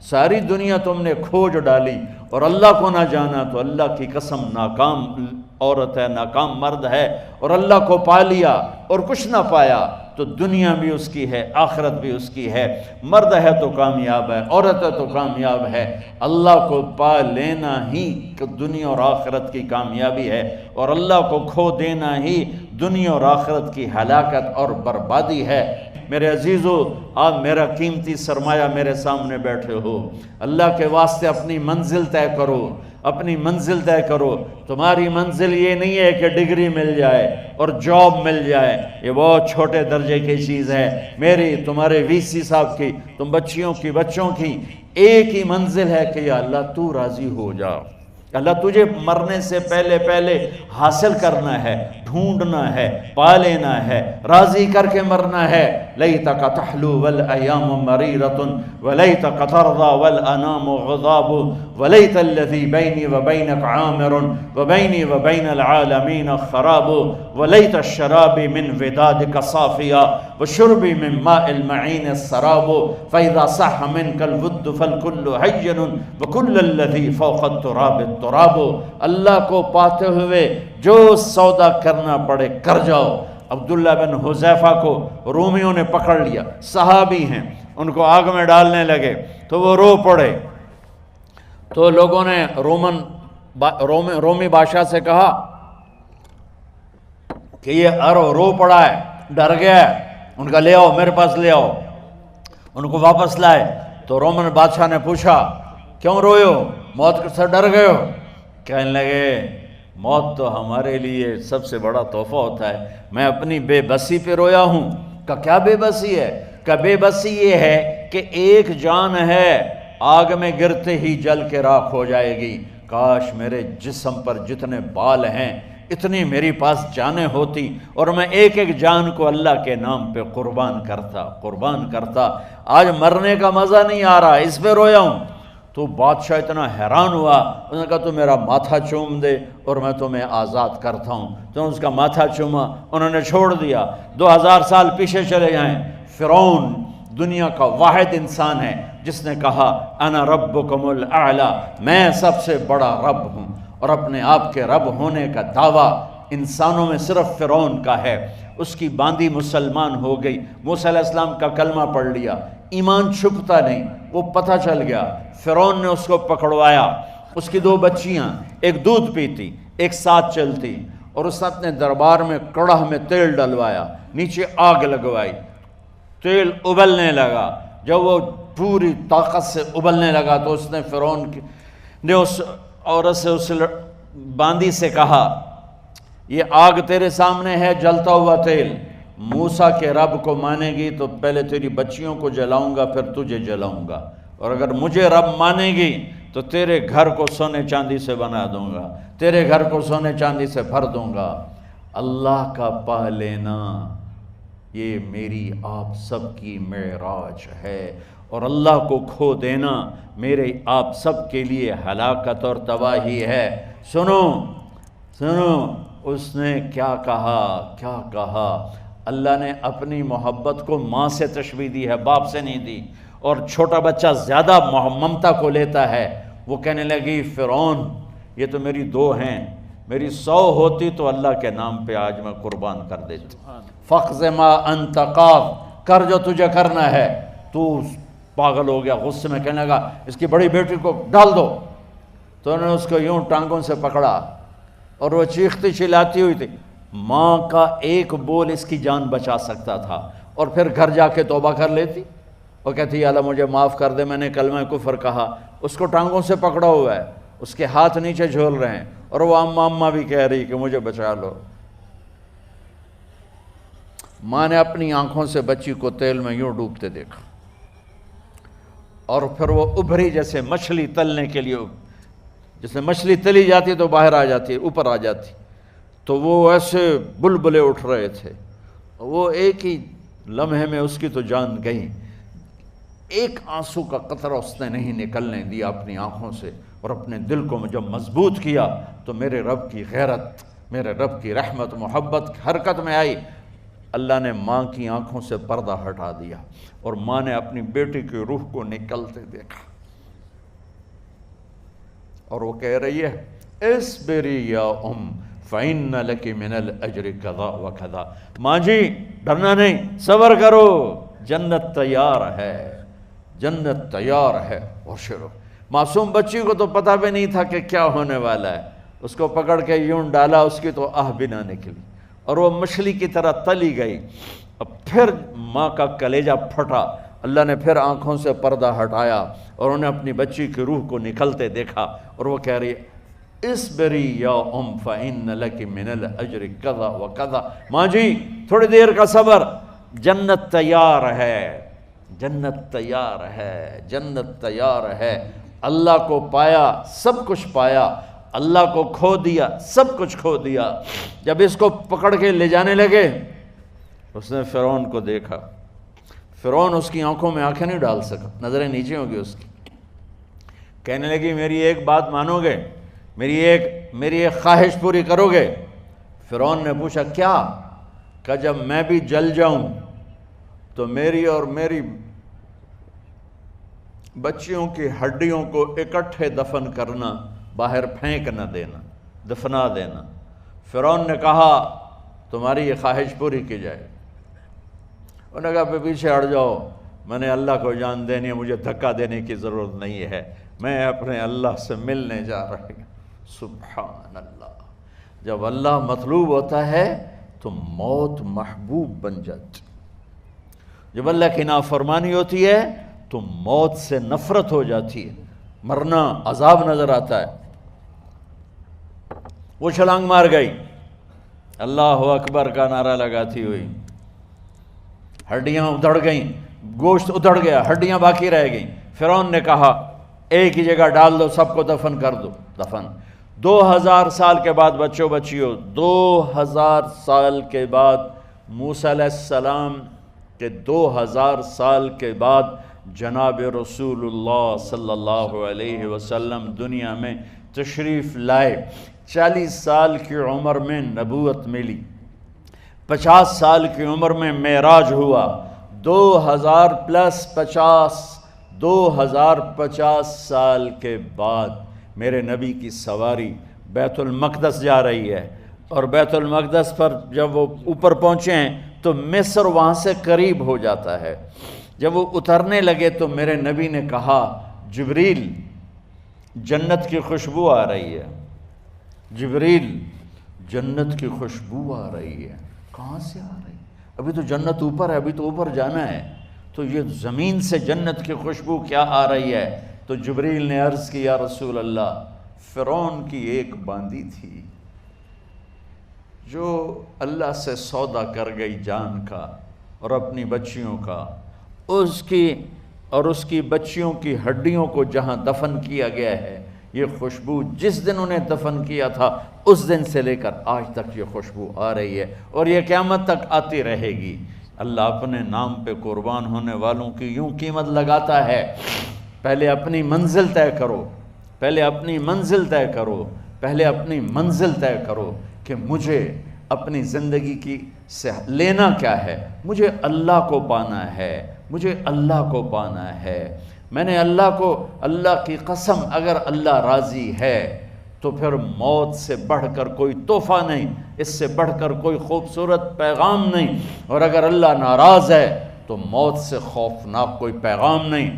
ساری دنیا تم نے کھوج ڈالی اور اللہ کو نہ جانا، تو اللہ کی قسم ناکام عورت ہے، ناکام مرد ہے، اور اللہ کو پا لیا اور کچھ نہ پایا تو دنیا بھی اس کی ہے، آخرت بھی اس کی ہے۔ مرد ہے تو کامیاب ہے، عورت ہے تو کامیاب ہے۔ اللہ کو پا لینا ہی دنیا اور آخرت کی کامیابی ہے، اور اللہ کو کھو دینا ہی دنیا اور آخرت کی ہلاکت اور بربادی ہے۔ میرے عزیزو، آپ میرا قیمتی سرمایہ میرے سامنے بیٹھے ہو، اللہ کے واسطے اپنی منزل طے کرو، اپنی منزل طے کرو۔ تمہاری منزل یہ نہیں ہے کہ ڈگری مل جائے اور جاب مل جائے، یہ بہت چھوٹے درجے کی چیز ہے۔ میری، تمہارے وی سی صاحب کی، تم بچیوں کی، بچوں کی ایک ہی منزل ہے کہ یا اللہ تو راضی ہو جا۔ اللہ تجھے مرنے سے پہلے حاصل کرنا ہے، ڈھونڈنا ہے، پا لینا ہے، راضی کر کے مرنا ہے۔ لیتک تحلو والایام مریرۃ ولیتک ترضی والانام غضاب ولیت الذی بینی وبینک عامر وبینی وبین العالمین خراب ولیت الشراب من ودادک صافیا وشربی من ماء المعین السراب فاذا صح منک الود فالکل حین وکل الذی فوق التراب التراب۔ اللہ کو پاتے ہوئے جو سودا کرنا پڑے کر جاؤ۔ عبداللہ بن حذیفہ کو رومیوں نے پکڑ لیا، صحابی ہیں، ان کو آگ میں ڈالنے لگے تو وہ رو پڑے، تو لوگوں نے رومی بادشاہ سے کہا کہ یہ رو پڑا ہے، ڈر گیا ہے، ان کا لے آؤ، میرے پاس لے آؤ۔ ان کو واپس لائے تو رومن بادشاہ نے پوچھا کیوں روئے ہو، موت سے ڈر گئے ہو؟ کہنے لگے موت تو ہمارے لیے سب سے بڑا تحفہ ہوتا ہے، میں اپنی بے بسی پہ رویا ہوں۔ کہ کیا بے بسی ہے؟ کہ بے بسی یہ ہے کہ ایک جان ہے، آگ میں گرتے ہی جل کے راکھ ہو جائے گی، کاش میرے جسم پر جتنے بال ہیں اتنی میری پاس جانیں ہوتی اور میں ایک ایک جان کو اللہ کے نام پہ قربان کرتا۔ آج مرنے کا مزہ نہیں آ رہا، اس پہ رویا ہوں۔ تو بادشاہ اتنا حیران ہوا، اس نے کہا تو میرا ماتھا چوم دے اور میں تمہیں آزاد کرتا ہوں۔ تو اس کا ماتھا چوما، انہوں نے چھوڑ دیا۔ 2000 سال پیچھے چلے جائیں، فرعون دنیا کا واحد انسان ہے جس نے کہا انا ربکم الاعلی، میں سب سے بڑا رب ہوں، اور اپنے آپ کے رب ہونے کا دعویٰ انسانوں میں صرف فرعون کا ہے۔ اس کی باندی مسلمان ہو گئی، موسیٰ علیہ السلام کا کلمہ پڑھ لیا، ایمان چھپتا نہیں، وہ پتہ چل گیا۔ فرعون نے اس کو پکڑوایا، اس کی 2 بچیاں، ایک دودھ پیتی ایک ساتھ چلتی، اور اس نے اپنے دربار میں کڑاہ میں تیل ڈلوایا، نیچے آگ لگوائی، تیل ابلنے لگا۔ جب وہ پوری طاقت سے ابلنے لگا تو اس نے فرعون نے اس عورت سے، اس باندی سے کہا یہ آگ تیرے سامنے ہے، جلتا ہوا تیل، موسیٰ کے رب کو مانے گی تو پہلے تیری بچیوں کو جلاؤں گا پھر تجھے جلاؤں گا، اور اگر مجھے رب مانے گی تو تیرے گھر کو سونے چاندی سے بنا دوں گا، تیرے گھر کو سونے چاندی سے بھر دوں گا۔ اللہ کا پا لینا یہ میری آپ سب کی معراج ہے، اور اللہ کو کھو دینا میرے آپ سب کے لیے ہلاکت اور تباہی ہے۔ سنو اس نے کیا کہا؟ اللہ نے اپنی محبت کو ماں سے تشبیہ دی ہے، باپ سے نہیں دی، اور چھوٹا بچہ زیادہ ممتا کو لیتا ہے۔ وہ کہنے لگی فرعون یہ تو میری 2 ہیں، میری 100 ہوتی تو اللہ کے نام پہ آج میں قربان کر دیتی۔ فَقْضِ مَا أَنْتَ قَاضٍ، کر جو تجھے کرنا ہے۔ تو پاگل ہو گیا، غصے میں کہنے لگا اس کی بڑی بیٹی کو ڈال دو۔ تو انہوں نے اس کو یوں ٹانگوں سے پکڑا اور وہ چیختی چلاتی ہوئی تھی۔ ماں کا ایک بول اس کی جان بچا سکتا تھا، اور پھر گھر جا کے توبہ کر لیتی اور کہتی اللہ مجھے معاف کر دے، میں نے کلمہ کفر کہا۔ اس کو ٹانگوں سے پکڑا ہوا ہے، اس کے ہاتھ نیچے جھول رہے ہیں، اور وہ اماں بھی کہہ رہی کہ مجھے بچا لو۔ ماں نے اپنی آنکھوں سے بچی کو تیل میں یوں ڈوبتے دیکھا، اور پھر وہ ابھری جیسے مچھلی تلنے کے لیے، جیسے مچھلی تلی جاتی تو باہر آ جاتی، اوپر آ جاتی، تو وہ ایسے بلبلے اٹھ رہے تھے۔ وہ ایک ہی لمحے میں اس کی تو جان گئی، ایک آنسو کا قطرہ اس نے نہیں نکلنے دیا اپنی آنکھوں سے، اور اپنے دل کو جب مضبوط کیا تو میرے رب کی غیرت، میرے رب کی رحمت محبت حرکت میں آئی۔ اللہ نے ماں کی آنکھوں سے پردہ ہٹا دیا، اور ماں نے اپنی بیٹی کی روح کو نکلتے دیکھا۔ اور وہ کہہ رہی ہے اصبری یا فإن لک من الأجر کذا و کذا، ماں جی ڈرنا نہیں، صبر کرو، جنت تیار ہے، جنت تیار ہے۔ اور شروع معصوم بچی کو تو پتہ بھی نہیں تھا کہ کیا ہونے والا ہے، اس کو پکڑ کے یوں ڈالا، اس کی تو آہ بھی نہ نکلی اور وہ مچھلی کی طرح تلی گئی۔ اب پھر ماں کا کلیجہ پھٹا، اللہ نے پھر آنکھوں سے پردہ ہٹایا اور انہیں اپنی بچی کی روح کو نکلتے دیکھا، اور وہ کہہ رہی ہے اصبری یا فإن لک من الأجر کذا و کذا، ماں جی تھوڑی دیر کا صبر، جنت تیار ہے، جنت تیار ہے، جنت تیار ہے۔ اللہ کو پایا سب کچھ پایا، اللہ کو کھو دیا سب کچھ کھو دیا۔ جب اس کو پکڑ کے لے جانے لگے، اس نے فرعون کو دیکھا، فرعون اس کی آنکھوں میں آنکھیں نہیں ڈال سکا، نظریں نیچے ہوں گی اس کی۔ کہنے لگی میری ایک بات مانو گے، میری ایک خواہش پوری کرو گے؟ فرعون نے پوچھا کیا؟ کہ جب میں بھی جل جاؤں تو میری اور میری بچیوں کی ہڈیوں کو اکٹھے دفن کرنا، باہر پھینک نہ دینا، دفنا دینا۔ فرعون نے کہا تمہاری یہ خواہش پوری کی جائے۔ انہوں نے کہا پیچھے ہٹ جاؤ، میں نے اللہ کو جان دینی ہے، مجھے دھکا دینے کی ضرورت نہیں ہے، میں اپنے اللہ سے ملنے جا رہی ہوں۔ سبحان اللہ، جب اللہ مطلوب ہوتا ہے تو موت محبوب بن جاتی، جب اللہ کی نافرمانی ہوتی ہے تو موت سے نفرت ہو جاتی ہے، مرنا عذاب نظر آتا ہے۔ وہ چھلانگ مار گئی، اللہ اکبر کا نعرہ لگاتی ہوئی، ہڈیاں ادھڑ گئیں، گوشت ادھڑ گیا، ہڈیاں باقی رہ گئیں۔ فرعون نے کہا ایک ہی جگہ ڈال دو، سب کو دفن کر دو۔ دفن 2000 سال کے بعد، بچوں بچیوں 2000 سال کے بعد، موسیٰ علیہ السلام کے 2000 سال کے بعد جناب رسول اللہ صلی اللہ علیہ وسلم دنیا میں تشریف لائے۔ 40 سال کی عمر میں نبوت ملی، 50 سال کی عمر میں معراج ہوا، 2000 پلس 50، 2050 سال کے بعد میرے نبی کی سواری بیت المقدس جا رہی ہے، اور بیت المقدس پر جب وہ اوپر پہنچے ہیں تو مصر وہاں سے قریب ہو جاتا ہے۔ جب وہ اترنے لگے تو میرے نبی نے کہا جبریل جنت کی خوشبو آ رہی ہے، جبریل جنت کی خوشبو آ رہی ہے۔ کہاں سے آ رہی ہے؟ ابھی تو جنت اوپر ہے، ابھی تو اوپر جانا ہے، تو یہ زمین سے جنت کی خوشبو کیا آ رہی ہے؟ تو جبریل نے عرض کی یا رسول اللہ، فرعون کی ایک باندی تھی جو اللہ سے سودا کر گئی جان کا اور اپنی بچیوں کا، اس کی بچیوں کی ہڈیوں کو جہاں دفن کیا گیا ہے، یہ خوشبو جس دن انہیں دفن کیا تھا اس دن سے لے کر آج تک یہ خوشبو آ رہی ہے، اور یہ قیامت تک آتی رہے گی۔ اللہ اپنے نام پہ قربان ہونے والوں کی یوں قیمت لگاتا ہے، پہلے اپنی منزل طے کرو، پہلے اپنی منزل طے کرو، پہلے اپنی منزل طے کرو کہ مجھے اپنی زندگی کی سے لینا کیا ہے، مجھے اللہ کو پانا ہے، مجھے اللہ کو پانا ہے۔ میں نے اللہ کی قسم، اگر اللہ راضی ہے تو پھر موت سے بڑھ کر کوئی تحفہ نہیں، اس سے بڑھ کر کوئی خوبصورت پیغام نہیں، اور اگر اللہ ناراض ہے تو موت سے خوفناک کوئی پیغام نہیں۔